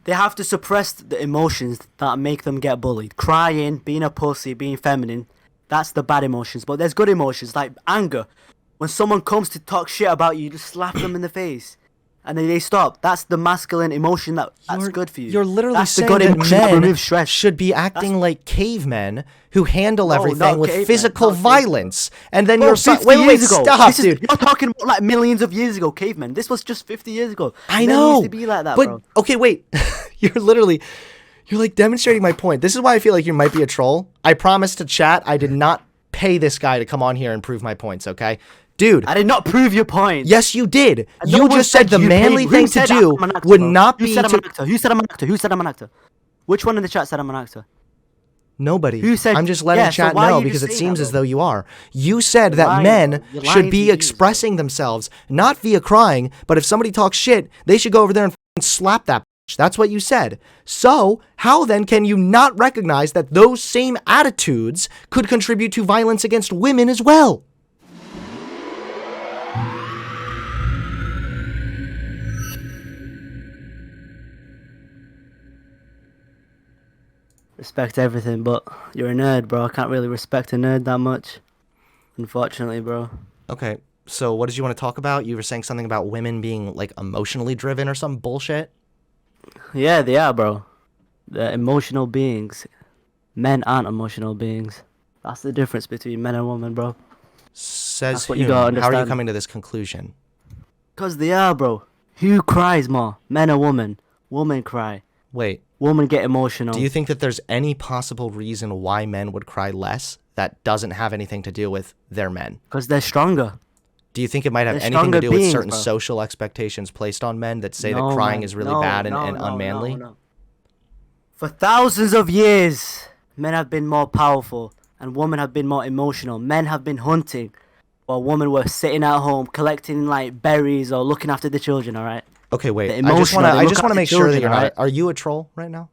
They have to suppress the emotions that make them get bullied. Crying, being a pussy, being feminine. That's the bad emotions. But there's good emotions like anger. When someone comes to talk shit about you, just slap them in the face. And then they stop. That's the masculine emotion that's good for you. You're literally that's saying the good that emotion that men removes stress. should be acting like cavemen who handle everything with cavemen, physical not violence. And then Bro, you're 50 wait, years ago. stop, dude. You're talking about like millions of years ago, cavemen. This was just 50 years ago. I Men know. used to be like that, but bro. okay, wait. You're like demonstrating my point. This is why I feel like you might be a troll. I promised to chat. I did not pay this guy to come on here and prove my points, okay? Dude. I did not prove your point. Yes, you did. No You one just said the you manly paid. thing Who to said do I'm an actor, would bro? not Who be said I'm to... an actor? Who said I'm an actor? Who said I'm an actor? Which one in the chat said I'm an actor? Nobody. Who said... I'm just letting chat so why are know you because just it saying seems that, as bro? though you are. You said that lying, men bro. You're should lying be to you, expressing themselves, not via crying, but if somebody talks shit, they should go over there and slap that bitch. That's what you said. So, how then can you not recognize that those same attitudes could contribute to violence against women as well? Respect everything, but you're a nerd, bro. I can't really respect a nerd that much. Unfortunately, bro. Okay, so what did you want to talk about? You were saying something about women being, like, emotionally driven or some bullshit? Yeah, they are, bro. They're emotional beings. Men aren't emotional beings. That's the difference between men and women, bro. Says That's what you Hume. gotta How are you understand. coming to this conclusion? Because they are, bro. Who cries more? Men or women? Women cry. Wait, Women get emotional. do you think that there's any possible reason why men would cry less that doesn't have anything to do with their men? Because they're stronger. Do you think it might have They're anything to stronger do with beings, certain bro. social expectations placed on men that say No, that crying man. is really No, bad and, no, and no, unmanly? no. For thousands of years, men have been more powerful and women have been more emotional. Men have been hunting while women were sitting at home collecting like berries or looking after the children, alright? Okay, wait. They're I just emotional. want to They I look just want to after make sure that children, you're not. alright? Are you a troll right now?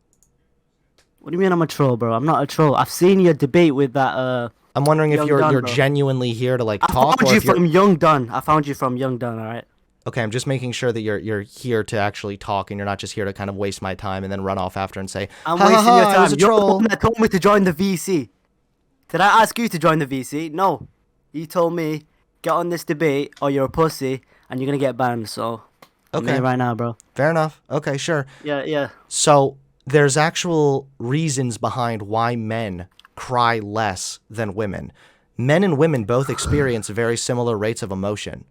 What do you mean I'm a troll, bro? I'm not a troll. I've seen your debate with that I'm wondering if Young you're Don, you're bro. genuinely here to like I talk found or you if you're from Young Don. I found you from Young Don, alright? Okay, I'm just making sure that you're here to actually talk and you're not just here to kind of waste my time and then run off after and say, I'm ha, ha, wasting ha, your I time. was a You're the troll. one that told me to join the VC. Did I ask you to join the VC? No. You told me, get on this debate or you're a pussy and you're going to get banned. So, I'm Okay. here right now, bro. Fair enough. Okay, sure. Yeah. So there's actual reasons behind why men cry less than women. Men and women both experience very similar rates of emotion.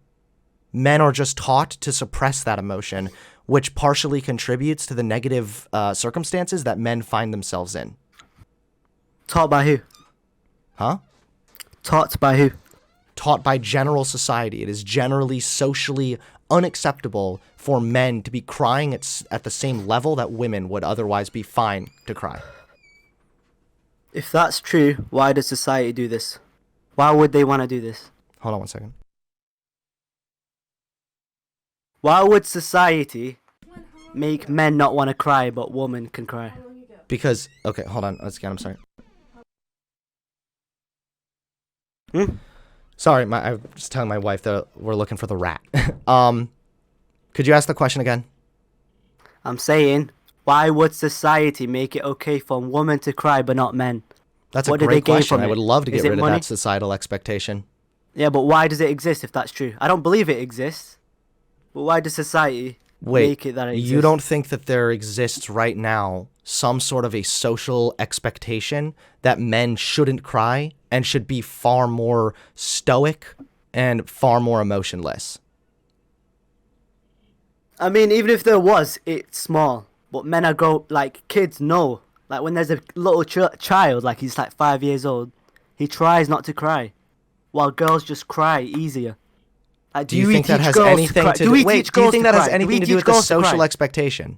Men are just taught to suppress that emotion, which partially contributes to the negative circumstances that men find themselves in. Taught by who? Huh? Taught by who? Taught by general society. It is generally socially unacceptable for men to be crying at the same level that women would otherwise be fine to cry. If that's true, why does society do this? Why would they want to do this? Hold on one second. Why would society make men not want to cry but women can cry? Because, okay, hold on. Let's get, I'm sorry. Sorry, I was just telling my wife that we're looking for the rat. Could you ask the question again? I'm saying, why would society make it okay for women to cry but not men? That's What a did they great gain question. from I it? would love to Is get it rid of money? that societal expectation. Yeah, but why does it exist if that's true? I don't believe it exists. But why does society make it that it exists? You don't think that there exists right now some sort of a social expectation that men shouldn't cry and should be far more stoic and far more emotionless? I mean, even if there was, it's small. But men are like kids know. Like when there's a little child, like he's like 5 years old, he tries not to cry. While girls just cry easier. Like, Do you think that has anything to do? Wait, do you think that has anything to do with the social expectation?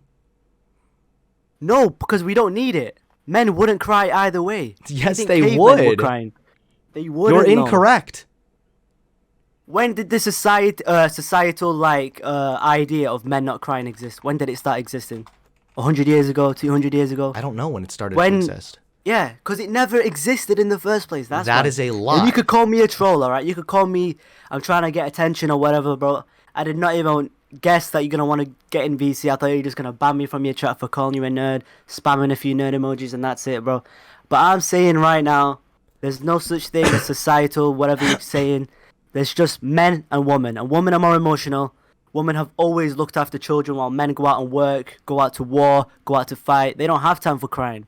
No, because we don't need it. Men wouldn't cry either way. Yes, You think they cavemen were would. crying. They wouldn't. You're know. incorrect. When did the societal idea of men not crying exist? When did it start existing? 100 years ago, 200 years ago? I don't know when it started to exist. Yeah, because it never existed in the first place. That is a lie. And you could call me a troll, alright? You could call me, I'm trying to get attention or whatever, bro. I did not even guess that you're gonna want to get in VC. I thought you were just gonna ban me from your chat for calling you a nerd, spamming a few nerd emojis, and that's it, bro. But I'm saying right now, there's no such thing as societal, whatever you're saying. There's just men and women. And women are more emotional. Women have always looked after children while men go out and work, go out to war, go out to fight. They don't have time for crying.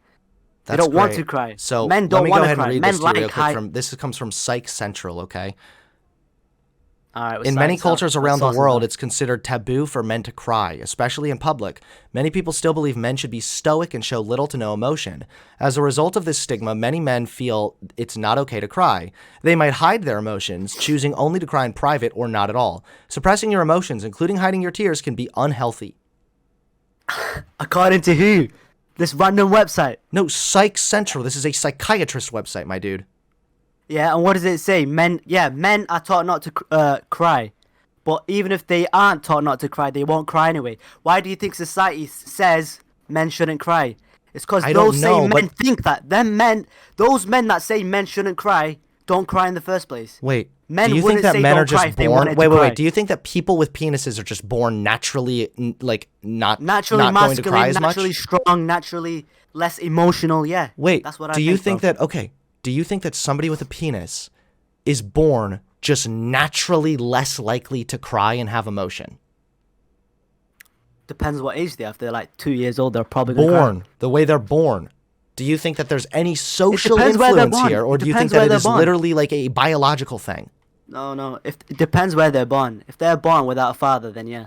They don't want to cry. So men don't want to cry. Let me go ahead and read Men this to you real like quick. This comes from Psych Central, okay? All right, In many cultures around the world, it's considered taboo for men to cry, especially in public. Many people still believe men should be stoic and show little to no emotion. As a result of this stigma, many men feel it's not okay to cry. They might hide their emotions, choosing only to cry in private or not at all. Suppressing your emotions, including hiding your tears, can be unhealthy. According to who? This random website? No, Psych Central. This is a psychiatrist website, my dude. Yeah, and what does it say? Men are taught not to cry. But even if they aren't taught not to cry, they won't cry anyway. Why do you think society says men shouldn't cry? It's because those same men think that. Those men that say men shouldn't cry don't cry in the first place. Wait, men do you think that men are just born? Wait. Do you think that people with penises are just born naturally, like not naturally going to cry masculine, as much? naturally strong, naturally less emotional? Yeah. Wait, that's what I do think. you think that? Okay, do you think that somebody with a penis is born just naturally less likely to cry and have emotion? Depends what age they have. If they're like 2 years old, they're probably gonna cry. Born the way they're born. Do you think that there's any social influence here, or do you think that it is literally like a biological thing? No. It depends where they're born. If they're born without a father, then yeah,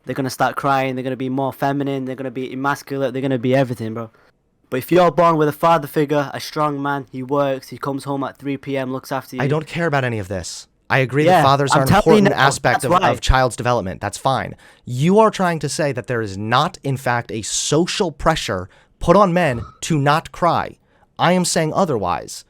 they're gonna start crying. They're gonna be more feminine. They're gonna be emasculate. They're gonna be everything, bro. But if you're born with a father figure, a strong man, he works, he comes home at 3 p.m., looks after you. I don't care about any of this. I agree that fathers are an important aspect of child's development. That's fine. You are trying to say that there is not, in fact, a social pressure put on men to not cry. I am saying otherwise.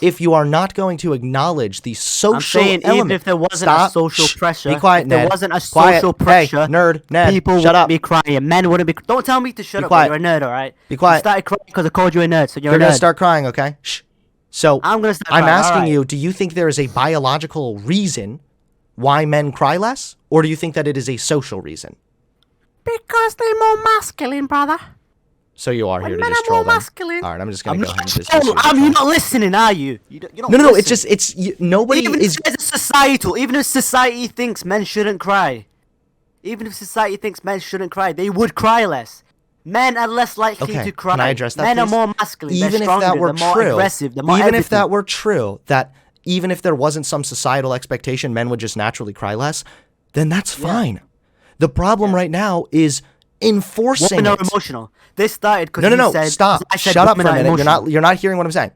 If you are not going to acknowledge the social element, even if there wasn't a social pressure, be quiet, if there Ned. wasn't a social pressure, hey, Ned, people shut wouldn't up. be crying. Men wouldn't be. Don't tell me to shut up. Quiet. You're a nerd, all right? Be quiet. You started crying because I called you a nerd, so you're They're a nerd. gonna start crying, okay? Shh. So I'm gonna start I'm crying, asking alright. you: do you think there is a biological reason why men cry less, or do you think that it is a social reason? Because they're more masculine, brother. So you are here to men just are troll more them. masculine. All right, I'm just gonna go ahead and just. You're not listening, are you? You don't No. listen. It's just nobody Even is. if it's societal, even if society thinks men shouldn't cry, even if society thinks men shouldn't cry, they would cry less. Men are less likely to cry. Can I address that? Men please? are more masculine. Even they're stronger. if that were they're more true, aggressive. They're more even everything. if that were true, that even if there wasn't some societal expectation, men would just naturally cry less, then that's fine. The problem right now is enforcing women it. are emotional. This started because No, said, stop. I said Shut up for a women are minute. emotional. You're not hearing what I'm saying.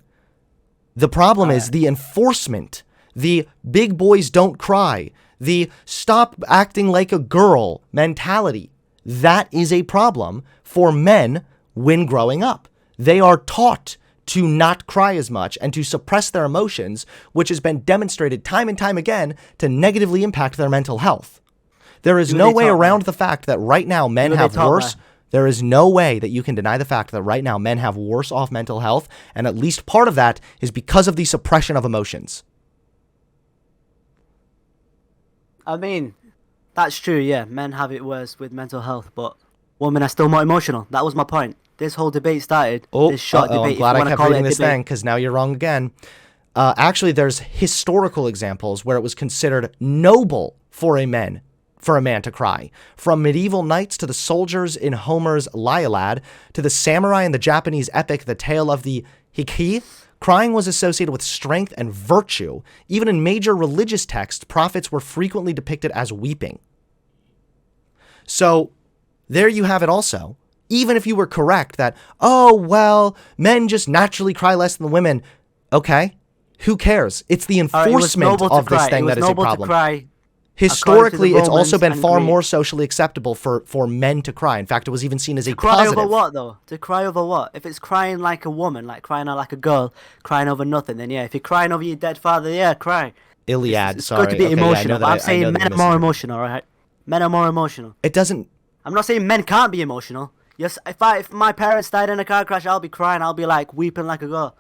The problem is the enforcement. The big boys don't cry. The stop acting like a girl mentality. That is a problem for men when growing up. They are taught to not cry as much and to suppress their emotions, which has been demonstrated time and time again to negatively impact their mental health. There is no way around the fact that right now men have worse. There is no way that you can deny the fact that right now men have worse off mental health, and at least part of that is because of the suppression of emotions. I mean, that's true, yeah. Men have it worse with mental health, but women are still more emotional. That was my point. This whole debate started. This short debate. I'm glad I kept reading this thing, because now you're wrong again. Actually, there's historical examples where it was considered noble for a man to cry. From medieval knights to the soldiers in Homer's Iliad, to the samurai in the Japanese epic The Tale of the Hiki, crying was associated with strength and virtue. Even in major religious texts, prophets were frequently depicted as weeping. So, there you have it also. Even if you were correct that, oh, well, men just naturally cry less than women. Okay, who cares? It's the enforcement of this thing that is a problem. Historically, it's also been far more socially acceptable for men to cry. In fact, it was even seen as a positive. Cry over what, though? To cry over what? If it's crying like a woman, like crying out like a girl, crying over nothing, then yeah. If you're crying over your dead father, yeah, cry. Iliad, it's sorry. good to be emotional, but I'm saying men are more emotional, right? Men are more emotional. It doesn't... I'm not saying men can't be emotional. Yes, if my parents died in a car crash, I'll be crying. I'll be like weeping like a girl.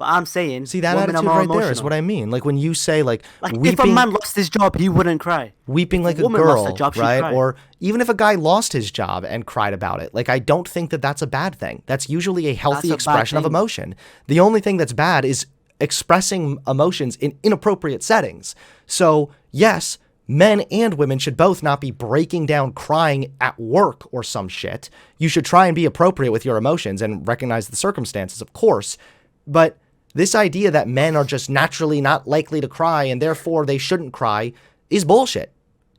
But I'm saying, See, that women are attitude more right emotional. there is what I mean. Like when you say like Like if a weeping, man lost his job, he wouldn't cry. weeping If like a woman lost her girl, job, she'd right? cry. Or even if a guy lost his job and cried about it, like I don't think that that's a bad thing. That's usually a healthy That's a bad expression of thing. emotion. The only thing that's bad is expressing emotions in inappropriate settings. So yes, men and women should both not be breaking down crying at work or some shit. You should try and be appropriate with your emotions and recognize the circumstances, of course. But this idea that men are just naturally not likely to cry and therefore they shouldn't cry is bullshit.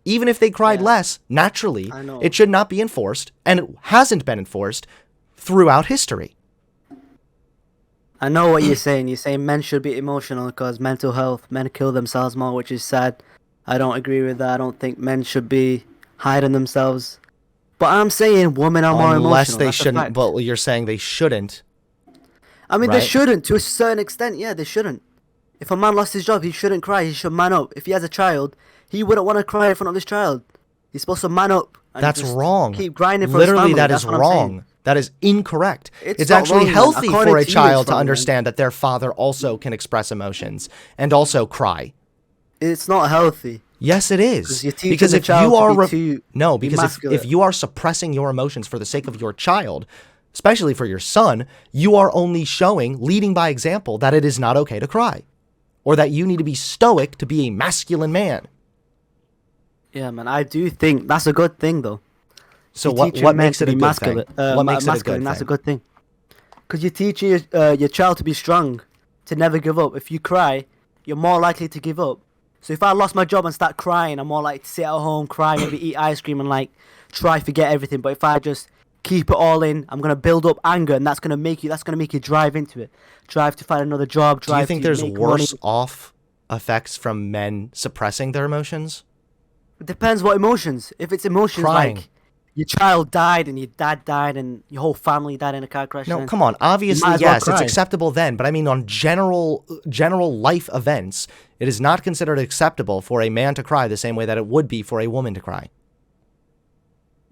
Even if they cried less, naturally, I know. it should not be enforced, and it hasn't been enforced throughout history. I know what you're saying. You're saying men should be emotional because mental health, men kill themselves more, which is sad. I don't agree with that. I don't think men should be hiding themselves. But I'm saying women are more emotional. Unless they That's a shouldn't, fact. well, you're saying they shouldn't. I mean, they right? shouldn't to a certain extent. Yeah, they shouldn't. If a man lost his job, he shouldn't cry. He should man up. If he has a child, he wouldn't want to cry in front of his child. He's supposed to man up. And That's just wrong. Keep grinding for Literally, his family. that That's is what I'm saying. wrong. That is incorrect. It's It's not actually wrong, man. healthy According for a to you, child it's to wrong, man. understand that their father also can express emotions and also cry. It's not healthy. Yes, it is. 'Cause you're teaching Because the if child you to are be too no, because if emasculate. you are suppressing your emotions for the sake of your child, especially for your son, you are only showing, leading by example, that it is not okay to cry, or that you need to be stoic to be a masculine man. Yeah, man. I do think that's a good thing, though. So You're what teaching men makes to it a be good masculine, thing? What makes it a masculine, good that's thing? a good thing. Because you're teaching your child to be strong, to never give up. If you cry, you're more likely to give up. So if I lost my job and start crying, I'm more likely to sit at home, cry, maybe eat ice cream and like try forget everything. But if I just keep it all in, I'm gonna build up anger, and that's gonna make you drive into it, drive to find another job. Do you Drive think to there's make worse money. off effects from men suppressing their emotions? It depends what emotions. If it's emotions Crying. like your child died and your dad died and your whole family died in a car crash. No, then come on. Obviously, might as well yes, it's cry. acceptable then, but I mean on general life events, it is not considered acceptable for a man to cry the same way that it would be for a woman to cry.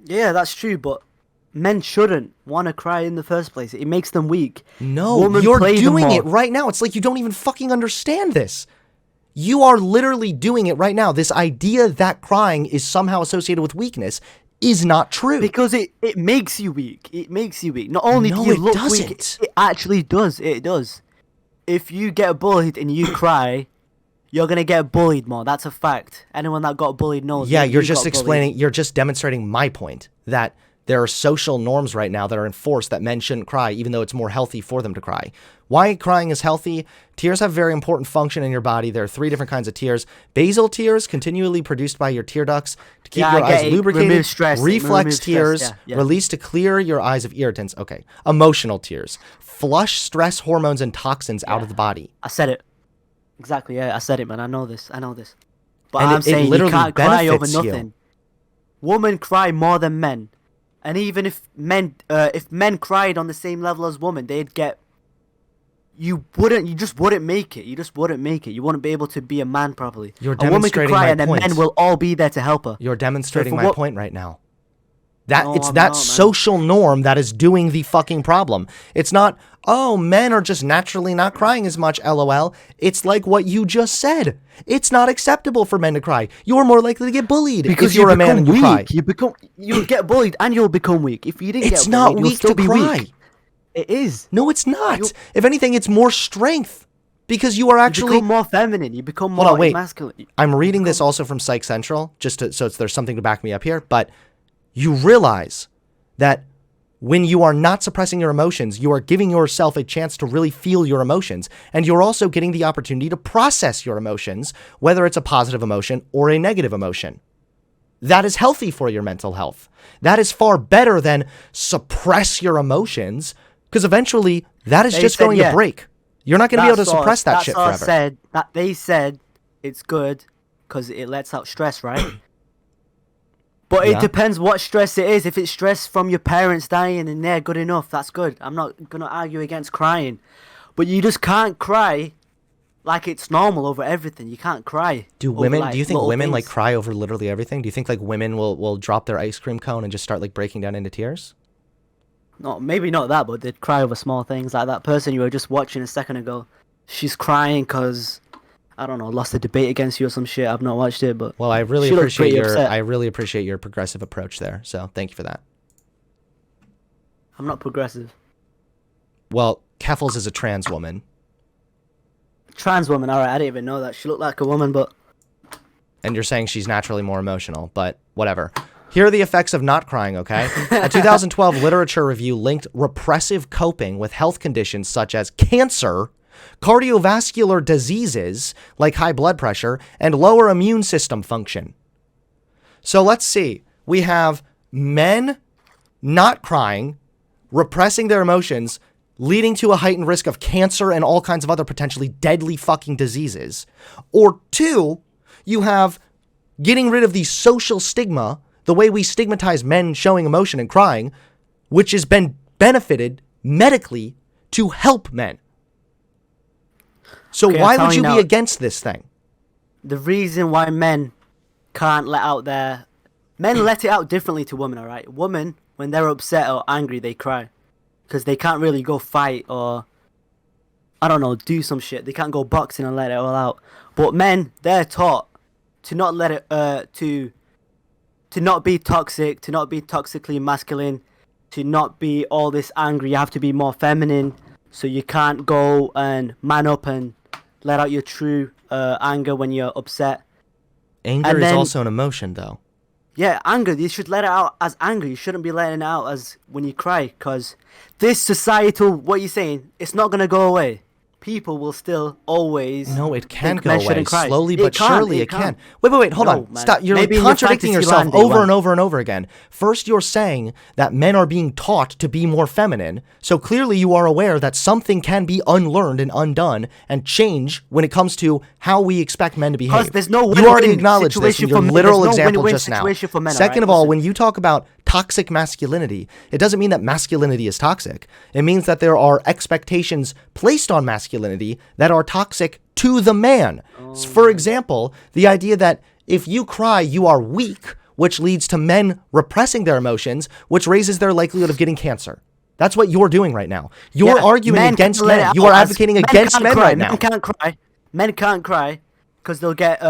Yeah, that's true, but men shouldn't want to cry in the first place. It makes them weak. No, Women you're play them doing more. it right now. It's like you don't even fucking understand this. You are literally doing it right now. This idea that crying is somehow associated with weakness is not true. Because it makes you weak. It makes you weak. Not only No, do you it look doesn't. weak, it actually does. It does. If you get bullied and you cry, you're gonna get bullied more. That's a fact. Anyone that got bullied knows. Yeah, that you're you just got explaining, you're just demonstrating my point that there are social norms right now that are enforced that men shouldn't cry, even though it's more healthy for them to cry. Why crying is healthy? Tears have a very important function in your body. There are 3 different kinds of tears. Basal tears, continually produced by your tear ducts to keep Yeah, your I get eyes it. lubricated. Remove stress. It Reflex removes stress. tears, Yeah. released to clear your eyes of irritants. Okay. Emotional tears, flush stress hormones and toxins out of the body. I said it. Exactly. Yeah, I said it, man. I know this. But And I'm it saying you literally can't cry over benefits you. nothing. Women cry more than men, and even if men cried on the same level as women, they'd get. You just wouldn't make it. You wouldn't be able to be a man properly. You're A woman could demonstrating cry, my and then point. men will all be there to help her. You're demonstrating for my what- point right now. That No, it's I'm that not, man. social norm that is doing the fucking problem. It's not, oh, men are just naturally not crying as much, LOL. It's like what you just said. It's not acceptable for men to cry. You're more likely to get bullied Because if you're a man and you weak. cry. You'll get bullied and you'll become weak. If you didn't It's get not bullied, you'll weak still to be cry. weak. It is. No, it's not. You- If anything, it's more strength because you are You actually. become more feminine. You become more Hold on, wait. masculine. I'm reading this also from Psych Central, there's something to back me up here. But you realize that when you are not suppressing your emotions, you are giving yourself a chance to really feel your emotions. And you're also getting the opportunity to process your emotions, whether it's a positive emotion or a negative emotion. That is healthy for your mental health. That is far better than suppress your emotions, because eventually that is They just said, going yeah. to break. You're not going to be able to suppress that that's shit all I forever. said. That they said it's good because it lets out stress, right? But Yeah. it depends what stress it is. If it's stress from your parents dying and they're good enough, that's good. I'm not gonna argue against crying, but you just can't cry like it's normal over everything. You can't cry. Do over, women? like, Do you think little women like things. cry over literally everything? Do you think like women will drop their ice cream cone and just start like breaking down into tears? No, maybe not that, but they'd cry over small things. Like that person you were just watching a second ago. She's crying because, I don't know, lost a debate against you or some shit. I've not watched it, but Well, I really she looked appreciate pretty your upset. I really appreciate your progressive approach there. So thank you for that. I'm not progressive. Well, Keffels is a trans woman, Trans woman, alright, I didn't even know that. She looked like a woman, but and you're saying she's naturally more emotional, but whatever. Here are the effects of not crying, okay? A 2012 literature review linked repressive coping with health conditions such as cancer, cardiovascular diseases like high blood pressure, and lower immune system function. So let's see. We have men not crying, repressing their emotions, leading to a heightened risk of cancer and all kinds of other potentially deadly fucking diseases. Or two, you have getting rid of the social stigma, the way we stigmatize men showing emotion and crying, which has been benefited medically to help men. So Okay, why I'm would you telling be you now, against this thing? the reason why men can't let out their... Men let it out differently to women, alright? Women, when they're upset or angry, they cry. Because they can't really go fight or, I don't know, do some shit. They can't go boxing and let it all out. But men, they're taught to not let it, to not be toxic, to not be toxically masculine, to not be all this angry. You have to be more feminine. So you can't go and man up and let out your true anger when you're upset. Anger And is then- also an emotion, though. Yeah, anger. You should let it out as anger. You shouldn't be letting it out as when you cry. Because this societal, what you're saying, it's not going to go away. People will still always... No, it can think go men away. shouldn't cry. Slowly It but can't, surely it it can. can't. Wait, hold No, on. man. Stop. You're Maybe in your contradicting fantasy yourself land they over won't. and over and over again. First, you're saying that men are being taught to be more feminine. So clearly you are aware that something can be unlearned and undone and change when it comes to how we expect men to behave. Because there's no You already win-win acknowledged this situation in your for men. literal There's no example win-win just now. situation for men, Second alright? of all, Listen. when you talk about toxic masculinity, it doesn't mean that masculinity is toxic. It means that there are expectations placed on masculinity that are toxic to the man. For example, the idea that if you cry, you are weak, which leads to men repressing their emotions, which raises their likelihood of getting cancer. That's what you're doing right now. You're Yeah, arguing men against can't let men. it You are out as- advocating men against can't men cry. right now. Men can't cry. Men can't cry because they'll get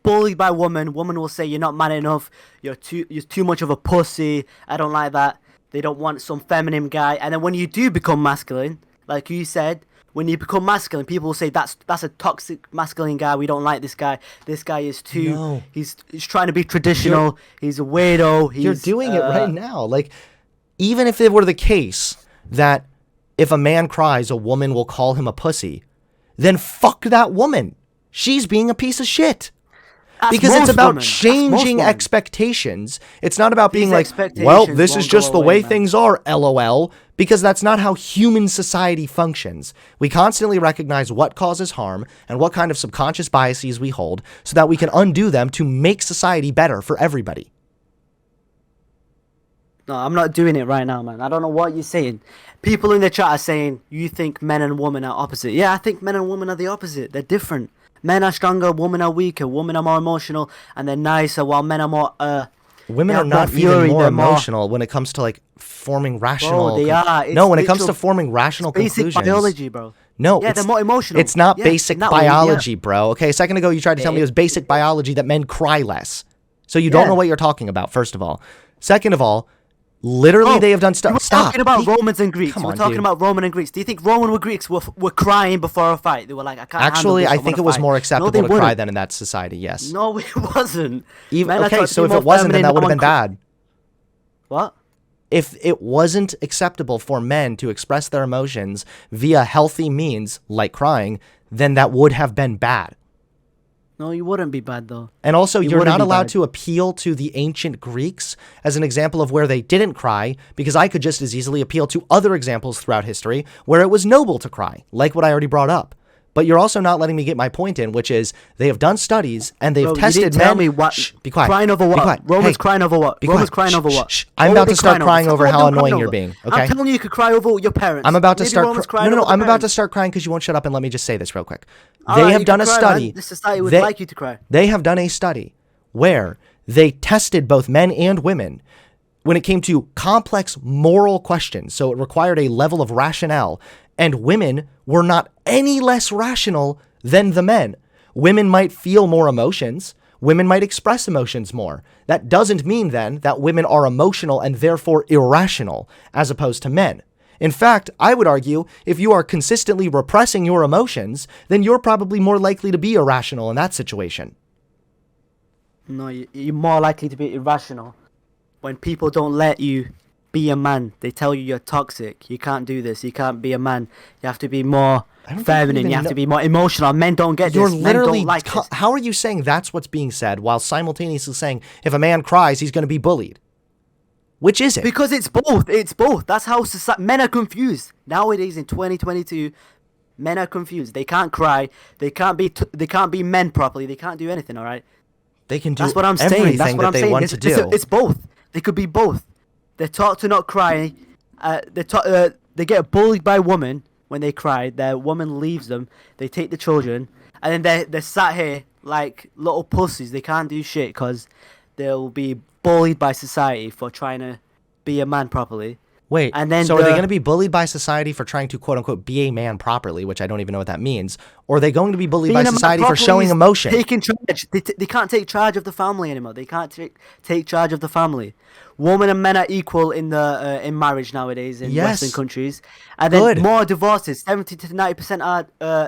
bullied by women. Woman will say you're not man enough. You're too much of a pussy. I don't like that. They don't want some feminine guy. And then when you do become masculine, like you said, when you become masculine, people will say that's a toxic masculine guy. We don't like this guy. This guy is too. No. He's trying to be traditional. He's a weirdo. You're He's, doing it right now. Like, even if it were the case that if a man cries, a woman will call him a pussy, then fuck that woman. She's being a piece of shit. That's Because it's most about women. That's most changing women. expectations. It's not about being These like, expectations well, this is won't just go the away, way man. things are, LOL. Because that's not how human society functions. We constantly recognize what causes harm and what kind of subconscious biases we hold so that we can undo them to make society better for everybody. No, I'm not doing it right now, man. I don't know what you're saying. People in the chat are saying you think men and women are opposite. Yeah, I think men and women are the opposite. They're different. Men are stronger, women are weaker. Women are more emotional and they're nicer, while men are more Women they are have more not fury, even more they're more- emotional when it comes to like forming rational. they are. It's No, when it comes to literal- forming rational basic conclusions. biology, bro. No, Yeah, they're more emotional. It's not Yeah, basic in that way, yeah. biology, bro. Okay, a second ago you tried to tell me it was basic biology that men cry less. So you don't Yeah. know what you're talking about, first of all. Second of all, literally they have done We're stuff. Stop. talking about Romans and Greeks. Come We're on, talking dude. about Roman and Greeks. Do you think Roman and Greeks were crying before a fight? They were like, I can't Actually, handle I this, think it wanna was fight. more No, acceptable they to cry wouldn't. than in that society, yes. No, it wasn't. Even, Men are okay, taught to so be if more it wasn't, then feminine, that would have no been bad. What? If it wasn't acceptable for men to express their emotions via healthy means, like crying, then that would have been bad. No, you wouldn't be bad though. And also, You you're wouldn't not be allowed bad. to appeal to the ancient Greeks as an example of where they didn't cry, because I could just as easily appeal to other examples throughout history where it was noble to cry, like what I already brought up. But you're also not letting me get my point in, which is they have done studies and they've Bro, you tested didn't tell men. me what. Shh, be quiet. Crying over Be what? quiet. Romans Hey, crying over what? be Romans quiet. crying over Shh, what? shh. I'm What about were to they start crying Tell over me what how they were annoying crying you're over. being, okay? I'm telling you could cry over your parents. I'm about to Maybe start. Romans crying No, over I'm their about to parents. start crying because you won't shut up and let me just say this real quick. All They right, have you done can a cry, study. man. This society would They- like you to cry. They have done a study where they tested both men and women when it came to complex moral questions. So it required a level of rationale, and women were not any less rational than the men. Women might feel more emotions. Women might express emotions more. That doesn't mean then that women are emotional and therefore irrational as opposed to men. In fact, I would argue if you are consistently repressing your emotions, then you're probably more likely to be irrational in that situation. No, you're more likely to be irrational when people don't let you be a man. They tell you you're toxic. You can't do this. You can't be a man. You have to be more feminine. You have to be more emotional. Men don't get You're this. literally Men don't like this. How are you saying that's what's being said while simultaneously saying if a man cries, he's going to be bullied? Which is it? Because it's both. It's both. That's how men are confused nowadays in 2022. Men are confused. They can't cry. They can't be men properly. They can't do anything. All right. They can do That's what I'm everything saying. That's what that I'm they saying. want to do. It's both. They could be both. They're taught to not cry. They get bullied by women when they cry. Their woman leaves them. They take the children, and then they're sat here like little pussies. They can't do shit because they'll be bullied by society for trying to be a man properly. Wait, and then so are they going to be bullied by society for trying to quote-unquote be a man properly, which I don't even know what that means? Or are they going to be bullied by society for showing emotion? Taking charge. They can't take charge of the family anymore. They can't take charge of the family. Women and men are equal in marriage nowadays in Western countries. And then more divorces. 70 to 90%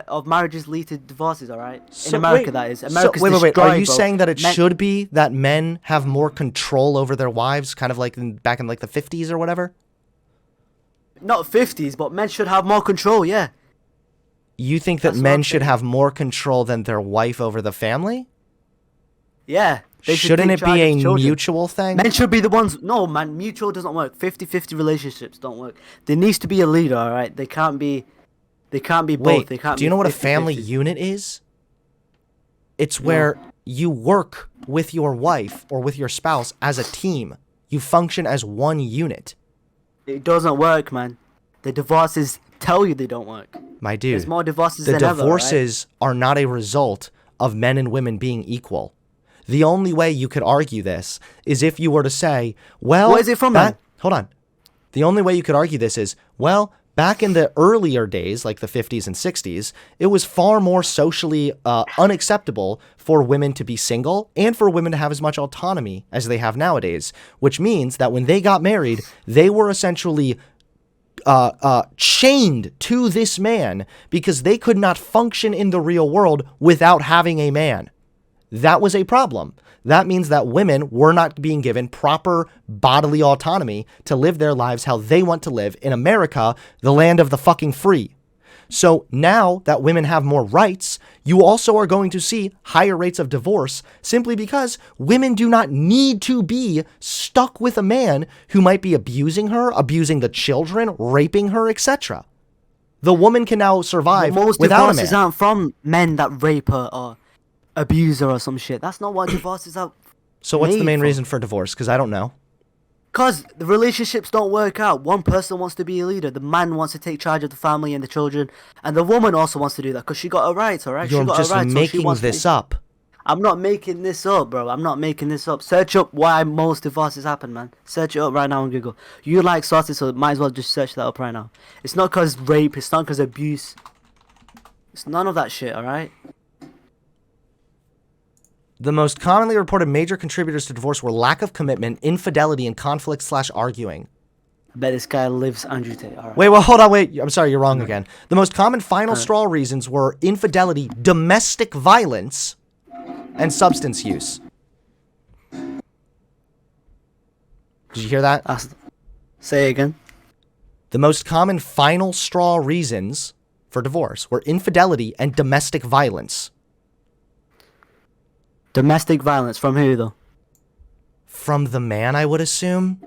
of marriages lead to divorces, all right? In America, that is. America's wait. Are you bro. saying that it should be that men have more control over their wives, kind of like back in like the 50s or whatever? Not 50s, but men should have more control, yeah. You think that men should have more control than their wife over the family? Yeah. Shouldn't it be a mutual thing? Men should be the ones... No, man, mutual doesn't work. 50-50 relationships don't work. There needs to be a leader, all right? They can't be both. Wait, they can't do you know what a 50-50. family unit is? It's where you work with your wife or with your spouse as a team. You function as one unit. It doesn't work, man. The divorces tell you they don't work. My dude, there's more divorces than ever. The divorces are not a result of men and women being equal. The only way you could argue this is if you were to say, well... What is it from, man? Hold on. The only way you could argue this is, well, back in the earlier days, like the 50s and 60s, it was far more socially unacceptable for women to be single and for women to have as much autonomy as they have nowadays, which means that when they got married, they were essentially chained to this man because they could not function in the real world without having a man. That was a problem. That means that women were not being given proper bodily autonomy to live their lives how they want to live in America, the land of the fucking free. So now that women have more rights, you also are going to see higher rates of divorce simply because women do not need to be stuck with a man who might be abusing her, abusing the children, raping her, etc. The woman can now survive without a man. Most divorces aren't from men that rape her or abuse her or some shit. That's not what divorces are. So what's the main reason for divorce? Because I don't know. Because the relationships don't work out. One person wants to be a leader. The man wants to take charge of the family and the children. And the woman also wants to do that because she got her rights, alright? You're just making this up. I'm not making this up, bro. I'm not making this up. Search up why most divorces happen, man. Search it up right now on Google. You like sources, so might as well just search that up right now. It's not because rape. It's not because abuse. It's none of that shit, alright? The most commonly reported major contributors to divorce were lack of commitment, infidelity, and conflict/arguing. I bet this guy lives Andrew Tate. All right. Wait, well, hold on, wait. I'm sorry, you're wrong again. The most common final straw reasons were infidelity, domestic violence, and substance use. Did you hear that? Say it again. The most common final straw reasons for divorce were infidelity and domestic violence. Domestic violence from who, though? From the man, I would assume.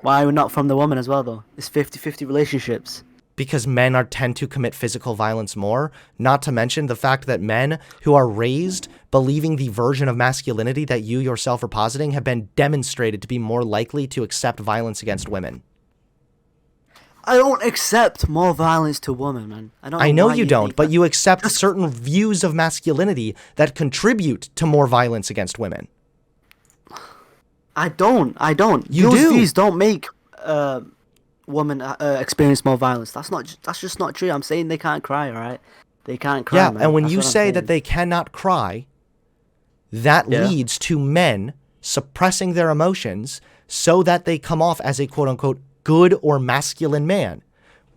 Why not from the woman as well, though? It's 50-50 relationships. Because men tend to commit physical violence more, not to mention the fact that men who are raised believing the version of masculinity that you yourself are positing have been demonstrated to be more likely to accept violence against women. I don't accept more violence to women, man. I know you don't, but you accept certain views of masculinity that contribute to more violence against women. I don't. You Those do. views don't make women experience more violence. That's just not true. I'm saying they can't cry. All right, they can't cry. Yeah, man. and when That's you what I'm say saying. that they cannot cry, that Yeah. leads to men suppressing their emotions so that they come off as a quote-unquote good or masculine man.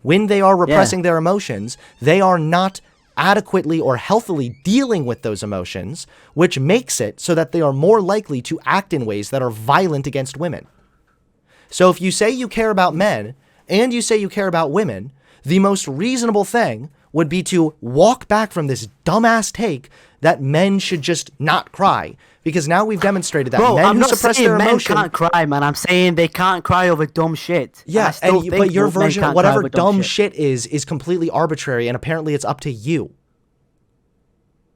When they are repressing their emotions, they are not adequately or healthily dealing with those emotions, which makes it so that they are more likely to act in ways that are violent against women. So if you say you care about men and you say you care about women, the most reasonable thing would be to walk back from this dumbass take that men should just not cry. Because now we've demonstrated that Bro, men I'm who not suppress saying their men emotion... can't cry, man. I'm saying they can't cry over dumb shit. Yeah, but your version of whatever dumb shit is completely arbitrary, and apparently it's up to you.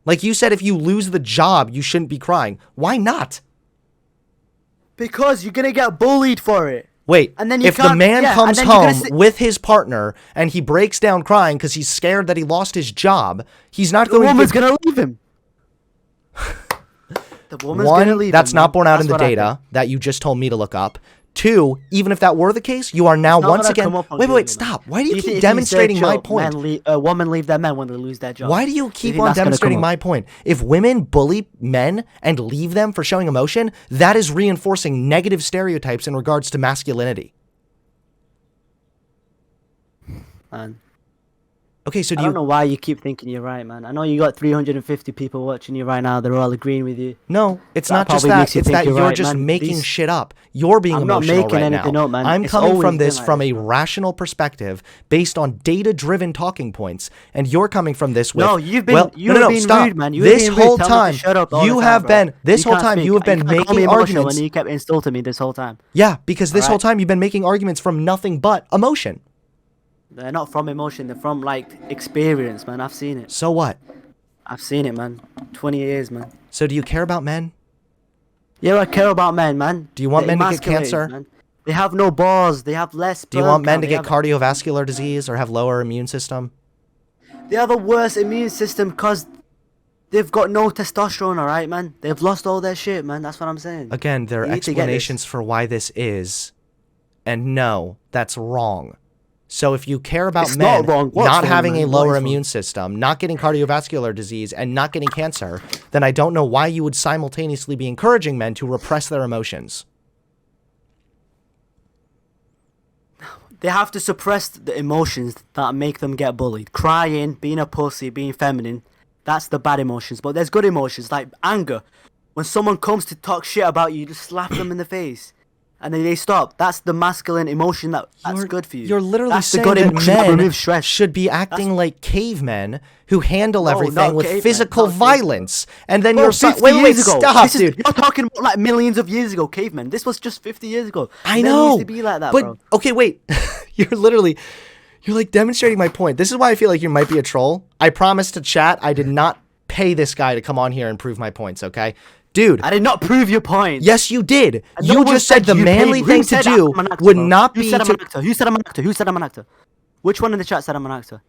Like you said, if you lose the job, you shouldn't be crying. Why not? Because you're gonna get bullied for it. Wait, And then you if the can't- man yeah, comes and then you're gonna home sit- with his partner and he breaks down crying because he's scared that he lost his job, he's not The going woman's to... gonna leave him. The woman's One, gonna leave that's him, not man. borne out That's in the what I think. data that you just told me to look up. Two, even if that were the case, you are now It's not once gonna again... come up on Wait, Google, man. stop. Why do you think keep if demonstrating my search up point? Women leave their men when they lose their job. Why do you Do keep think on that's gonna demonstrating come my up? point? If women bully men and leave them for showing emotion, that is reinforcing negative stereotypes in regards to masculinity. Man. Okay, so I don't know why you keep thinking you're right, man. I know you got 350 people watching you right now. They're all agreeing with you. No, it's That not just probably that. makes you It's think that you're you're right, just man. making These- shit up. You're being I'm not emotional making right anything now. up, man. I'm It's coming always from been this like from this, a man. rational perspective based on data-driven talking points, and you're coming from this with... No, you've been well, you no, were no, being stop. rude, man. You were This being rude. whole Tell me to time, shut up all the you time, have bro. been... This You whole can't time, speak. you have been You can't call me making emotional arguments... when you kept insulting me this whole time. Yeah, because this whole Alright? time you've been making arguments from nothing but emotion. They're not from emotion. They're from like experience, man. I've seen it. So what? I've seen it, man. 20 years, man. So do you care about men? Yeah, I care about men, man. Do you want They're men to get emasculated, cancer? man. They have no balls. They have less. Do you sperm want men count, to they get have- cardiovascular disease or have lower immune system? They have a worse immune system because they've got no testosterone. All right, man. They've lost all their shit, man. That's what I'm saying. Again, there are You need to get this. explanations for why this is, and no, that's wrong. So if you care about It's men not wrong. What's not wrong, having man? a What lower is wrong? immune system, not getting cardiovascular disease, and not getting cancer, then I don't know why you would simultaneously be encouraging men to repress their emotions. They have to suppress the emotions that make them get bullied. Crying, being a pussy, being feminine. That's the bad emotions. But there's good emotions like anger. When someone comes to talk shit about you, you just slap them in the face. And then they stop. That's the masculine emotion that's good for you. You're literally That's the saying good that emotion that men removes stress. should be acting like cavemen who handle No, everything not with cavemen, physical not cavemen. violence. And then Bro, you're... 50 wait, years ago. stop, This is- dude. You're talking about like millions of years ago, cavemen. This was just 50 years ago. I Men know. used to be like that, but, bro. okay, wait. You're like demonstrating my point. This is why I feel like you might be a troll. I promised to chat. I did not pay this guy to come on here and prove my points, okay? Dude. I did not prove your point. Yes, you did. And no You one just said the you manly paid. thing Who to said do I'm an actor, would bro? not Who be said I'm to... an actor? Who said I'm an actor? Who said I'm an actor? Which one in the chat said I'm an actor?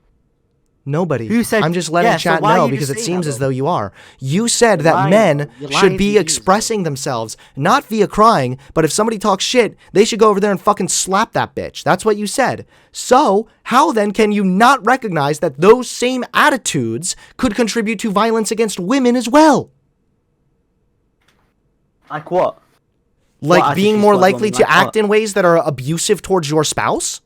Nobody. Who said- I'm just letting yeah, so chat why are know you because just it saying seems that, as bro? though you are. You said that lying, men bro. You're should lying be to you, expressing themselves, not via crying, but if somebody talks shit, they should go over there and fucking slap that bitch. That's what you said. So, how then can you not recognize that those same attitudes could contribute to violence against women as well? Like what? Like What being attitudes more towards likely women? to Like act what? in ways that are abusive towards your spouse?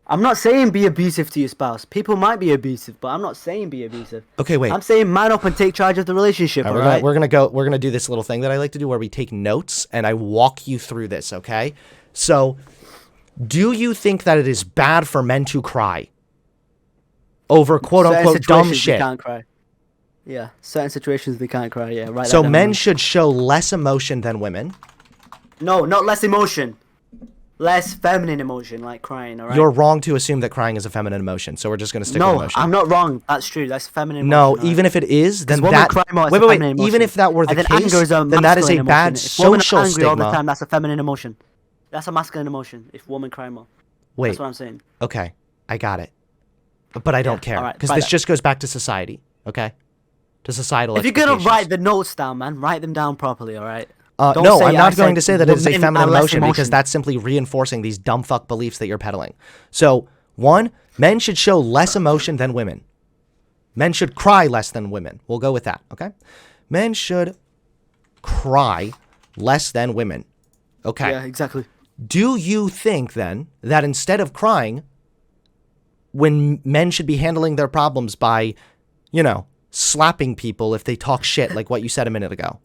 I'm not saying be abusive to your spouse. People might be abusive, but I'm not saying be abusive. Okay, wait. I'm saying man up and take charge of the relationship, All right, alright? we're gonna do this little thing that I like to do where we take notes and I walk you through this, okay? So, do you think that it is bad for men to cry over quote Certain unquote dumb situations shit? They can't cry. Yeah, certain situations they can't cry. Yeah, right. So men should show less emotion than women. No, not less emotion. Less feminine emotion, like crying. Alright. You're wrong to assume that crying is a feminine emotion, so we're just gonna stick with No, emotion. I'm not wrong. That's true. That's feminine. No, emotion, even if it is, then women that cry more, it's wait, a wait, feminine wait. Even emotion. if that were the And then case, anger is a then that is a masculine bad emotion. If women are social angry all the stigma. time, that's a feminine emotion. That's a masculine emotion. If women cry more, Wait, that's what I'm saying. okay, I got it, but I don't care alright, because try this that. just goes back to society, okay? To societal. If you're gonna expectations. write the notes down, man, write them down properly. All right. Don't No, say I'm I not going said to say that it is a women feminine are less emotion because emotion. that's simply reinforcing these dumb fuck beliefs that you're peddling. So, one, men should show less emotion than women. Men should cry less than women. We'll go with that, okay? Men should cry less than women. Okay. Yeah, exactly. Do you think then that instead of crying, when men should be handling their problems by, slapping people if they talk shit like what you said a minute ago?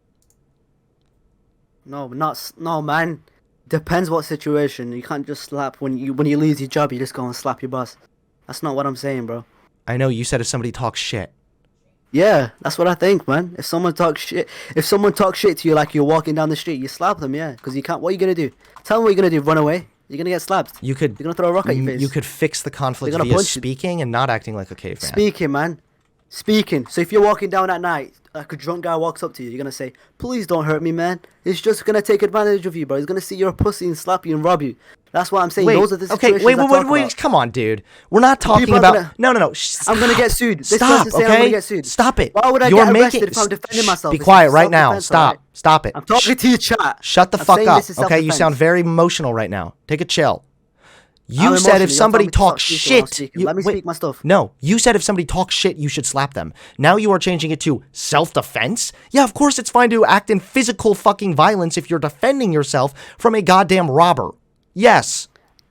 No, no, man. Depends what situation. You can't just slap when you lose your job. You just go and slap your boss. That's not what I'm saying, bro. I know you said if somebody talks shit. Yeah, that's what I think, man. If someone talks shit to you like you're walking down the street, you slap them, yeah. Because you can't. What are you gonna do? Tell them what you're gonna do. Run away. You're gonna get slapped. You're gonna throw a rock at your face. You could fix the conflict They're gonna via punch you. speaking and not acting like a caveman. Speaking, man. Speaking. So if you're walking down at night, like a drunk guy walks up to you, you're gonna say, "Please don't hurt me, man." He's just gonna take advantage of you, bro. He's gonna see you're a pussy and slap you and rob you. That's what I'm saying. Wait, Those are the okay, situations wait, I talk wait, about. come on, dude. We're not talking People are about... gonna- No. I'm gonna get sued. This Stop, person's saying okay? I'm gonna get sued. Stop it. Why would I You're get arrested making... if I'm defending myself? Be This quiet is right now. self-defense, Stop. alright? Stop it. I'm talking to your chat. Shut the I'm fuck saying up, this is okay? You self-defense. sound very emotional right now. Take a chill. I'm You said emotional. if You're somebody telling me to stop talks speaking while I'm shit... speaking. Let me speak my stuff. No, you said if somebody talks shit, you should slap them. Now you are changing it to self-defense? Yeah, of course it's fine to act in physical fucking violence if you're defending yourself from a goddamn robber. Yes.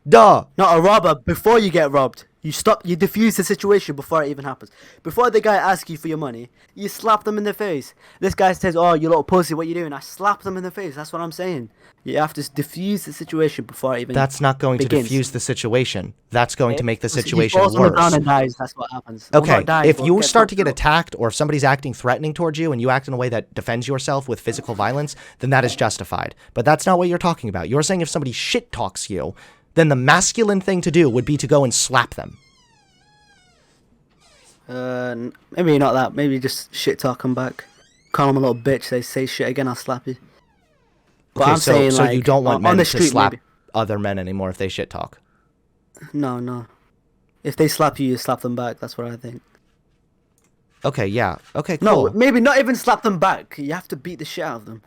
Duh. Not a robber. Before you get robbed, you defuse the situation before it even happens. Before the guy asks you for your money, you slap them in the face. This guy says, "Oh, you little pussy, what you doing?" I slap them in the face. That's what I'm saying. You have to diffuse the situation before it even That's not going begins. to diffuse the situation. That's going to make the He situation falls on the ground worse. and dies. That's what happens. Well, Okay, not dies, if but you gets start to get knocked out. attacked or if somebody's acting threatening towards you and you act in a way that defends yourself with physical violence, then that is justified. But that's not what you're talking about. You're saying if somebody shit talks you, then the masculine thing to do would be to go and slap them. Maybe not that. Maybe just shit talk them back. Call them a little bitch. They say shit again, I'll slap you. But Okay, I'm saying, so like, you don't want on men the to street, slap maybe. other men anymore if they shit talk. No. If they slap you, you slap them back. That's what I think. Okay, yeah. Okay, No, cool. maybe not even slap them back. You have to beat the shit out of them.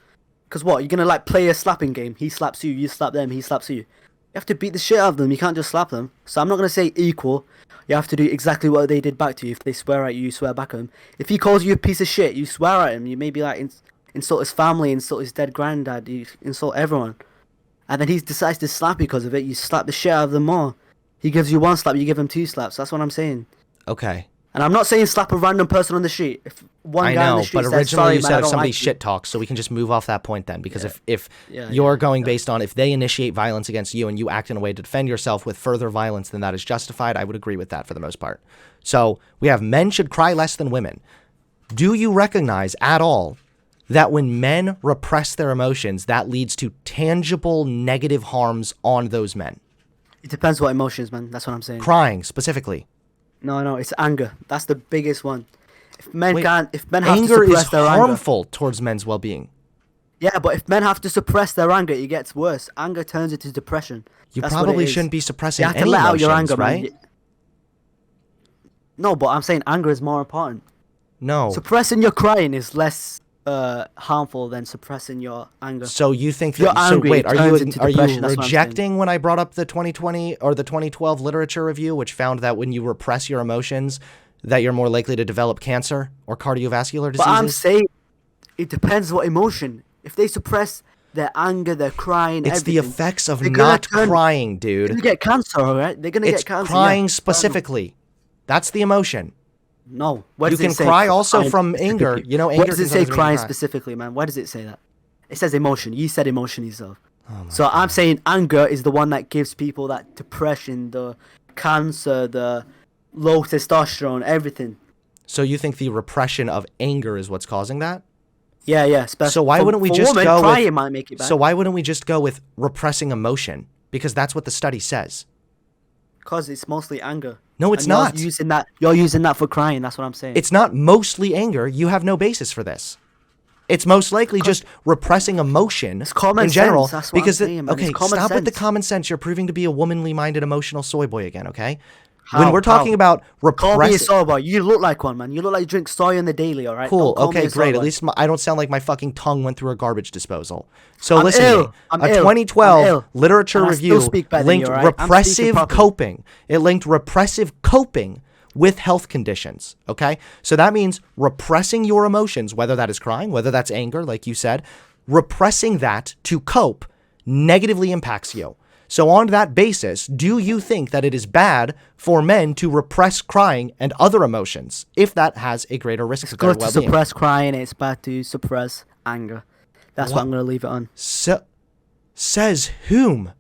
Because what? You're going to like play a slapping game. He slaps you, you slap them, he slaps you. You have to beat the shit out of them. You can't just slap them. So I'm not going to say equal. You have to do exactly what they did back to you. If they swear at you, you swear back at them. If he calls you a piece of shit, you swear at him. You maybe like insult his family, insult his dead granddad, you insult everyone. And then he decides to slap you because of it. You slap the shit out of them more. He gives you one slap, you give him two slaps. That's what I'm saying. Okay. And I'm not saying slap a random person on the street. If one I guy on know, the street but says, originally "Sorry, you man, said I if don't somebody like you." shit talks, so we can just move off that point then. Because if Yeah, you're yeah, going yeah. based on if they initiate violence against you and you act in a way to defend yourself with further violence, then that is justified. I would agree with that for the most part. So we have men should cry less than women. Do you recognize at all that when men repress their emotions, that leads to tangible negative harms on those men? It depends what emotions, man. That's what I'm saying. Crying specifically. No, it's anger. That's the biggest one. If men Wait, have to anger suppress is their harmful towards men's well-being. yeah, but if men have to suppress their anger, it gets worse. Anger turns into depression. You That's what it probably is. shouldn't be suppressing You have to any let out emotions, your anger, right? man. No, but I'm saying anger is more important. No. Suppressing your crying is less harmful than suppressing your anger. So you think You're that? So angry, wait, it are turns you into are you depression, that's what I'm saying. rejecting when I brought up the 2020 or the 2012 literature review, which found that when you repress your emotions, that you're more likely to develop cancer or cardiovascular diseases? But I'm saying it depends what emotion. If they suppress their anger, their crying, it's the everything, effects of they're gonna not crying, They're dude. gonna get cancer, alright? They're gonna It's get cancer. crying yeah. specifically. That's the emotion. No, where You does it can say cry also crying from anger. specifically? You know, Where anger does it can say sometimes make you crying cry. specifically, man? Where does it say that? It says emotion. You said emotion yourself. So I'm saying anger is the one that gives people that depression, the cancer, the low testosterone, everything. So you think the repression of anger is what's causing that? Yeah, especially. So why wouldn't we for just women, go crying with? might make it bad. So why wouldn't we just go with repressing emotion? Because that's what the study says. Because it's mostly anger. No, it's And you're not. You're using that for crying. That's what I'm saying. It's not mostly anger. You have no basis for this. It's most likely just repressing emotion It's common in general. sense, that's what I'm because saying, man. okay, It's common stop with the sense. common sense. You're proving to be a womanly-minded, emotional soy boy again. Okay, When we're talking about Call me a repressing. sober. You look like one, man. You look like you drink soy on the daily, alright? Cool. Don't call me Okay, a great. At sober. least I don't sound like my fucking tongue went through a garbage disposal. So I'm listen to me. ill. I'm A ill. 2012 I'm ill. literature And I still review speak better than linked you, alright? I'm speaking repressive properly. coping. It linked repressive coping with health conditions. Okay? So that means repressing your emotions, whether that is crying, whether that's anger, like you said, repressing that to cope negatively impacts you. So on that basis, do you think that it is bad for men to repress crying and other emotions if that has a greater risk to their Good to well-being? suppress crying. It's bad to suppress anger. That's what I'm going to leave it on. Says whom?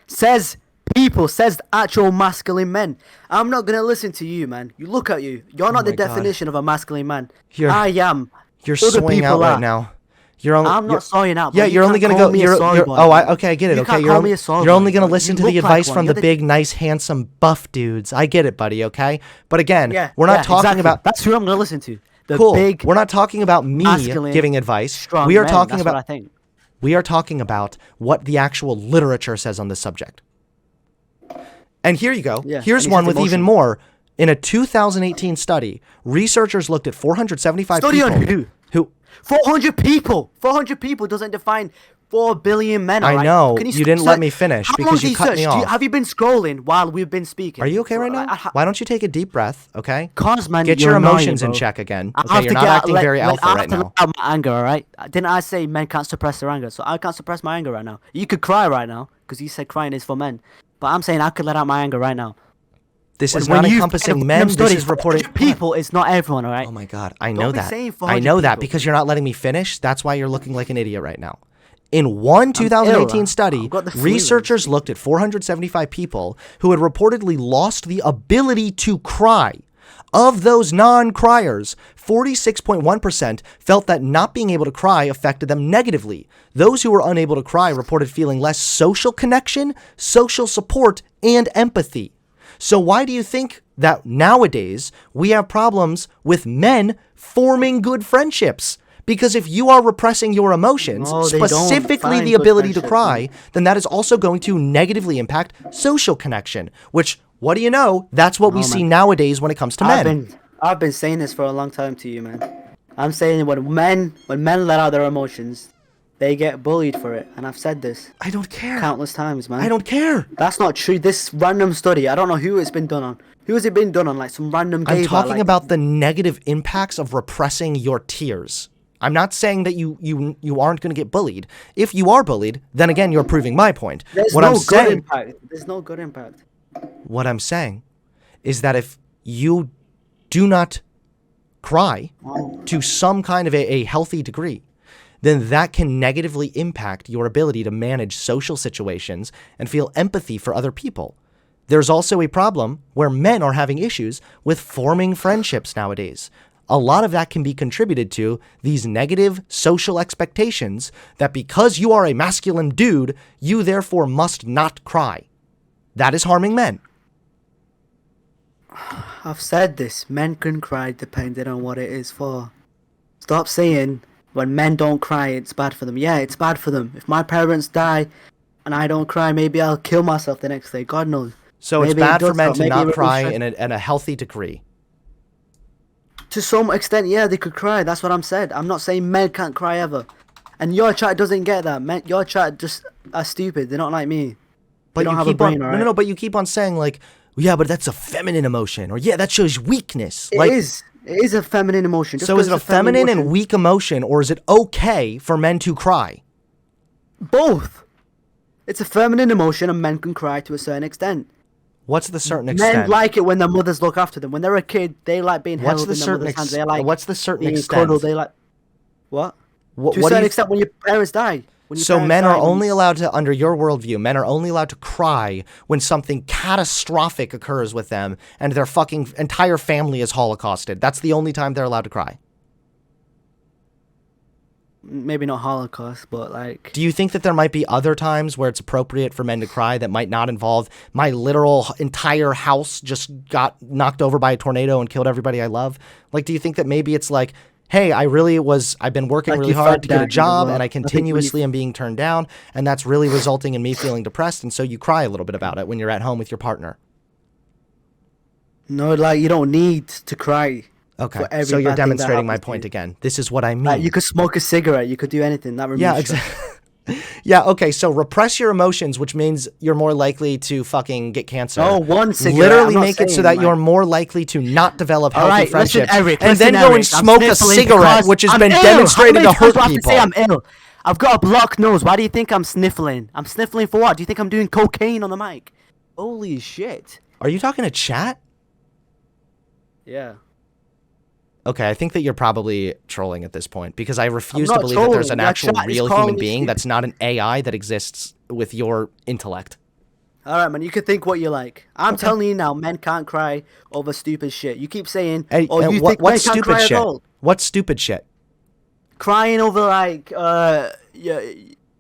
Says people, says actual masculine men. I'm not going to listen to you, man. You look at you. You're not the my God. definition of a masculine man. You're- I am. You're Other swaying out people right are. now. You're only, I'm not sawing out. Yeah, but you're only can't gonna call go. me a soy boy, Okay, I get it. You Okay, can't you're call me a soy only boy, gonna bro. listen You to the look like advice one. from You're the big, nice, handsome, buff dudes. I get it, buddy. Okay, but again, we're not talking exactly. about. That's who I'm gonna listen to. The Cool. big, We're not talking about me masculine, giving advice. strong We are men. talking That's about. what I think. We are talking about what the actual literature says on this subject. And here you go. Yeah, Here's and he one says with even emotion. more. In a 2018 study, researchers looked at 475 Study people on who? who 400 people. 400 people doesn't define 4 billion men. I alright? know. Can You didn't let me finish How long because do you cut search? me off. Have you been scrolling while we've been speaking? Are you okay right now? Why don't you take a deep breath, okay? Cause man, Get you're your annoying, emotions in bro. check again. I Okay, have you're to not acting very I alpha have right to now. let out my anger, alright? Didn't I say men can't suppress their anger? So I can't suppress my anger right now. You could cry right now because you said crying is for men, but I'm saying I could let out my anger right now. This is When not you encompassing find men. random This studies, is reporting 400 people. It's not everyone, alright? Oh my god, I know be that. saying I 400 know that people. because you're not letting me finish. That's why you're looking like an idiot right now. In one 2018 ill. study, I've got the flu. researchers looked at 475 people who had reportedly lost the ability to cry. Of those non-criers, 46.1% felt that not being able to cry affected them negatively. Those who were unable to cry reported feeling less social connection, social support, and empathy. So why do you think that nowadays we have problems with men forming good friendships? Because if you are repressing your emotions, No, they don't specifically find the good ability to friendships, cry, then that is also going to negatively impact social connection, which, what do you know, that's what we No, see man. nowadays when it comes to men. I've been saying this for a long time to you, man. I'm saying when men let out their emotions, they get bullied for it, and I've said this I don't care. countless times, man. I don't care. That's not true. This random study, I don't know who it's been done on. Who has it been done on? Like some random gay I'm bar, talking like, about the negative impacts of repressing your tears. I'm not saying that you aren't going to get bullied. If you are bullied, then again, you're proving my point. There's What no I'm good saying, impact. There's no good impact. what I'm saying is that if you do not cry to some kind of a healthy degree, then that can negatively impact your ability to manage social situations and feel empathy for other people. There's also a problem where men are having issues with forming friendships nowadays. A lot of that can be contributed to these negative social expectations that because you are a masculine dude, you therefore must not cry. That is harming men. I've said this. Men can cry depending on what it is for. Stop saying when men don't cry, it's bad for them. Yeah, it's bad for them. If my parents die and I don't cry, maybe I'll kill myself the next day. God knows. So it's Maybe it bad for does men help. to Maybe not it cry reduces in a healthy degree. To some extent, yeah, they could cry. That's what I'm saying. I'm not saying men can't cry ever. And your chat doesn't get that. Men, your chat just are stupid. They're not like me. But They don't you have a keep brain, on, alright? no, but you keep on saying like, yeah, but that's a feminine emotion, or yeah, that shows weakness. It like, is. It is a feminine emotion. Just so 'cause is it a it's feminine feminine and emotion- weak emotion, or is it okay for men to cry? Both. It's a feminine emotion and men can cry to a certain extent. What's the certain Men extent? like it when their mothers look after them. When they're a kid, they like being What's held the in their certain mother's hands. ex- They like what's the certain being extent? cuddled. They like... What? What, To a what do certain you, extent when your parents die. When your so parents men die, are when only you- allowed to, under your worldview, men are only allowed to cry when something catastrophic occurs with them and their fucking entire family is holocausted. That's the only time they're allowed to cry. Maybe not Holocaust, but like... Do you think that there might be other times where it's appropriate for men to cry that might not involve my literal entire house just got knocked over by a tornado and killed everybody I love? Like, do you think that maybe it's like, hey, I've been working Like really you hard felt to get a down, job well, and I think when you- continuously am being turned down, and that's really resulting in me feeling depressed, and so you cry a little bit about it when you're at home with your partner? No, like you don't need to cry. Okay, For every so you're bad thing that demonstrating my happens to point you. again. This is what I mean. Like you could smoke a cigarette. You could do anything. That removes Yeah, stress. exactly. Yeah, okay, so repress your emotions, which means you're more likely to fucking get cancer. No, one cigarette. Literally I'm not make it so saying, that like- you're more likely to not develop All healthy right, listen, friendships. Eric. And listen, then go and Eric, I'm smoke a sniffling cigarette, because which has I'm been ill. demonstrated How to many times hurt do I have to people. say I'm ill? I've got a blocked nose. Why do you think I'm sniffling? I'm sniffling for what? Do you think I'm doing cocaine on the mic? Holy shit. Are you talking to chat? Yeah. Okay, I think that you're probably trolling at this point because I refuse to not believe that there's an trolling. That actual chat is real calling human me being stupid. that's not an AI that exists with your intellect. All right, man. You can think what you like. I'm telling you now, men can't cry over stupid shit. You keep saying, Hey, "Oh, you think what men can't cry stupid shit? at all?" What stupid shit? Crying over like,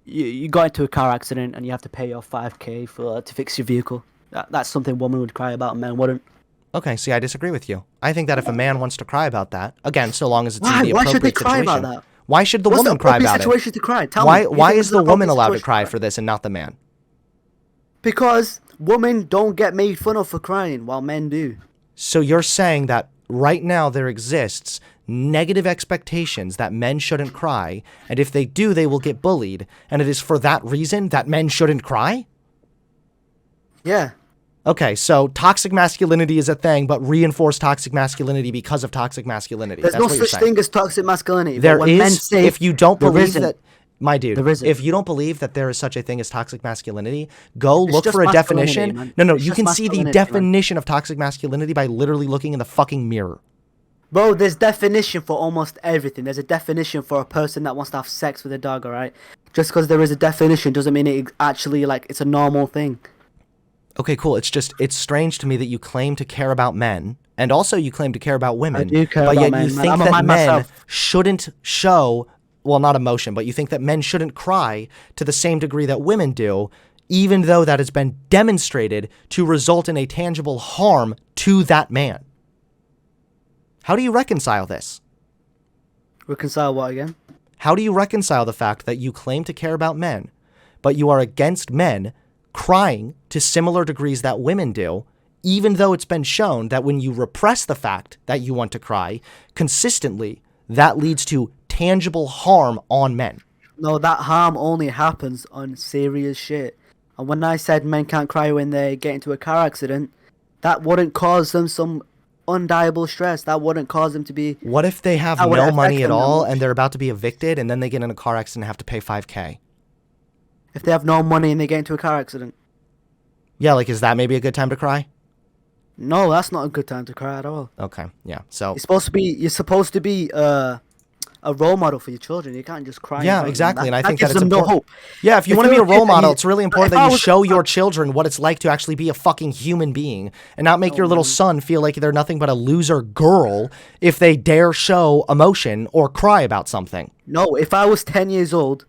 you got into a car accident and you have to pay your 5K for to fix your vehicle. That's something women would cry about, men wouldn't. Okay, see, I disagree with you. I think that if a man wants to cry about that, again, so long as it's Why? in the Why appropriate should they cry situation. about that? Why should the What's woman the cry appropriate about it? situation to cry? Tell me. Why You think is it's the an woman appropriate allowed to situation cry for this and not the man? Because women don't get made fun of for crying, while men do. So you're saying that right now there exists negative expectations that men shouldn't cry, and if they do, they will get bullied, and it is for that reason that men shouldn't cry? Yeah. Okay, so toxic masculinity is a thing, but reinforce toxic masculinity because of toxic masculinity. There's That's no what you're such saying. thing as toxic masculinity. There but when men is, say if you don't there believe isn't, that, my dude, there isn't. if you don't believe that there is such a thing as toxic masculinity, go It's look just for a masculinity, definition. man. No, It's you just can see the masculinity, man. definition of toxic masculinity by literally looking in the fucking mirror. Bro, there's definition for almost everything. There's a definition for a person that wants to have sex with a dog, alright? Just because there is a definition doesn't mean it actually, like, it's a normal thing. Okay, cool. It's strange to me that you claim to care about men, and also you claim to care about women, do care but about yet men, you man. think I'm a that man men myself. shouldn't show, well, not emotion, but you think that men shouldn't cry to the same degree that women do, even though that has been demonstrated to result in a tangible harm to that man. How do you reconcile this? Reconcile what again? How do you reconcile the fact that you claim to care about men, but you are against men crying to similar degrees that women do, even though it's been shown that when you repress the fact that you want to cry consistently, that leads to tangible harm on men? No, that harm only happens on serious shit. And when I said men can't cry when they get into a car accident, that wouldn't cause them some undiable stress. That wouldn't cause them to be... What if they have That wouldn't no affect money at them that all much. and they're about to be evicted and then they get in a car accident and have to pay $5,000? If they have no money and they get into a car accident. Yeah, like, is that maybe a good time to cry? No, that's not a good time to cry at all. Okay, yeah. So, You're supposed to be a role model for your children. You can't just cry. in yeah, front of them. exactly. And I think that gives it's them no important. hope. Yeah, if you If want to be a you're a kid role and model, you- it's really if important I that you was- show your children what it's like to actually be a fucking human being and not make your little son feel like they're nothing but a loser girl if they dare show emotion or cry about something. No, if I was 10 years old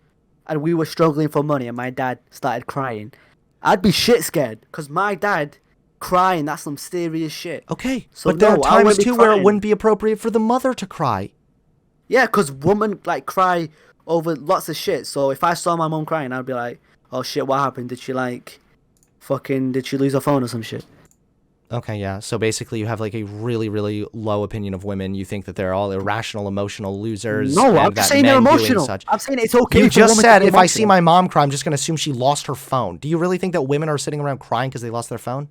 and we were struggling for money and my dad started crying, I'd be shit scared. Because my dad crying, that's some serious shit. Okay, So but there are no, I times wouldn't be too where it crying. wouldn't be appropriate for the mother to cry. Yeah, because women like cry over lots of shit. So if I saw my mom crying, I'd be like, oh shit, what happened? Did she did she lose her phone or some shit? Okay, yeah. So basically you have like a really, really low opinion of women. You think that they're all irrational, emotional losers. No, and I'm that just saying they're men doing emotional. such- I'm saying it's okay You for just women said to be if I see emotional. my mom cry, I'm just going to assume she lost her phone. Do you really think that women are sitting around crying because they lost their phone?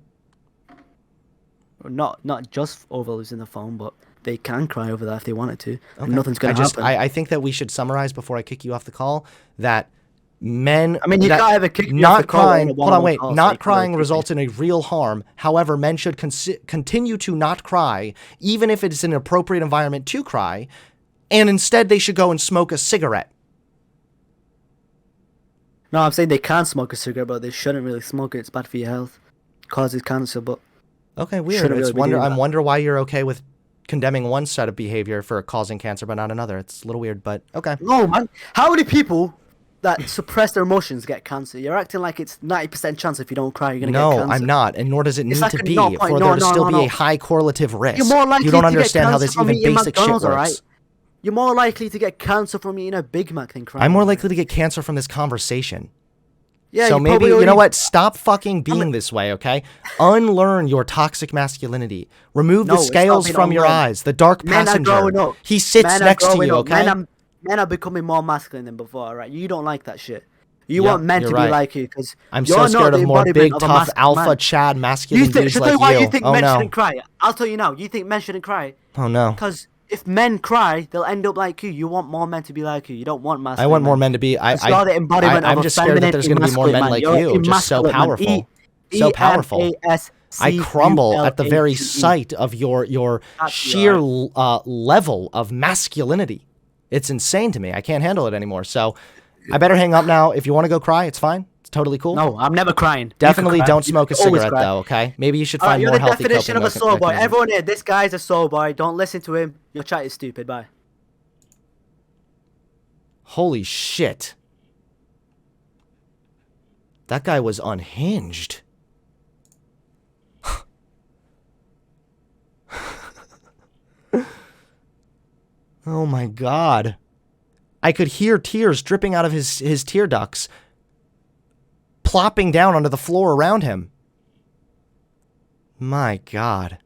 Not just over losing the phone, but they can cry over that if they wanted to. And Okay. nothing's gonna happen. I think that we should summarize before I kick you off the call that men. I mean, you that can't ever kick me off not the call on crying. a Hold on, one-on-one wait. call, so you Not can't really crying kick me. results in a real harm. However, men should continue to not cry, even if it is an appropriate environment to cry, and instead they should go and smoke a cigarette. No, I'm saying they can smoke a cigarette, but they shouldn't really smoke it. It's bad for your health. Causes cancer, but Okay, weird. Shouldn't It's really be doing I that. wonder why you're okay with condemning one set of behavior for causing cancer, but not another. It's a little weird, but okay. no, man. How many people that suppress their emotions get cancer? You're acting like it's 90% chance if you don't cry, you're gonna get No, cancer. I'm not, and nor does it need like to a be 0.0, for there to no, still no, be no. a high correlative risk. You're more likely You don't to get understand how cancer this from even eating basic shit McDonald's, works. alright? You're more likely to get cancer from eating a Big Mac than crying. I'm more likely to get cancer from this conversation. Yeah, So you maybe, probably you know already- what? Stop fucking being this way, okay? Unlearn your toxic masculinity. Remove No, the it's not scales being from your unlearned. eyes. The dark Men are passenger. growing up. He sits Men are next to growing you, up. okay? Men are becoming more masculine than before, alright? You don't like that shit. You Yep, want men you're to right. be like you, because I'm you're so not scared the of more embodiment big, of a tough, masculine alpha, man. Chad, masculine dudes Should I like tell you why you. you think Oh men no. shouldn't cry? I'll tell you now. You think men shouldn't cry? Oh no. Because if men cry, they'll end up like you. You want more men to be like you. You don't want masculine I want more men. men to be. Because you're the embodiment of I'm a just scared that feminine, there's going to be more emasculate men man. like You're you, an just so emasculate man. powerful, so powerful. I crumble at the very E-M-A-S-C-U-L-A-T-E. sight of your That's sheer right. level of masculinity. It's insane to me. I can't handle it anymore. So I better hang up now. If you want to go cry, it's fine. It's totally cool. No, I'm never crying. You Definitely can cry. don't You smoke a can always cigarette cry. though. Okay. Maybe you should Alright, find you're more the healthy definition coping of a soul boy. mechanisms. Everyone here, this guy's a soul boy. Don't listen to him. Your chat is stupid. Bye. Holy shit. That guy was unhinged. Oh my god. I could hear tears dripping out of his tear ducts, plopping down onto the floor around him. My god.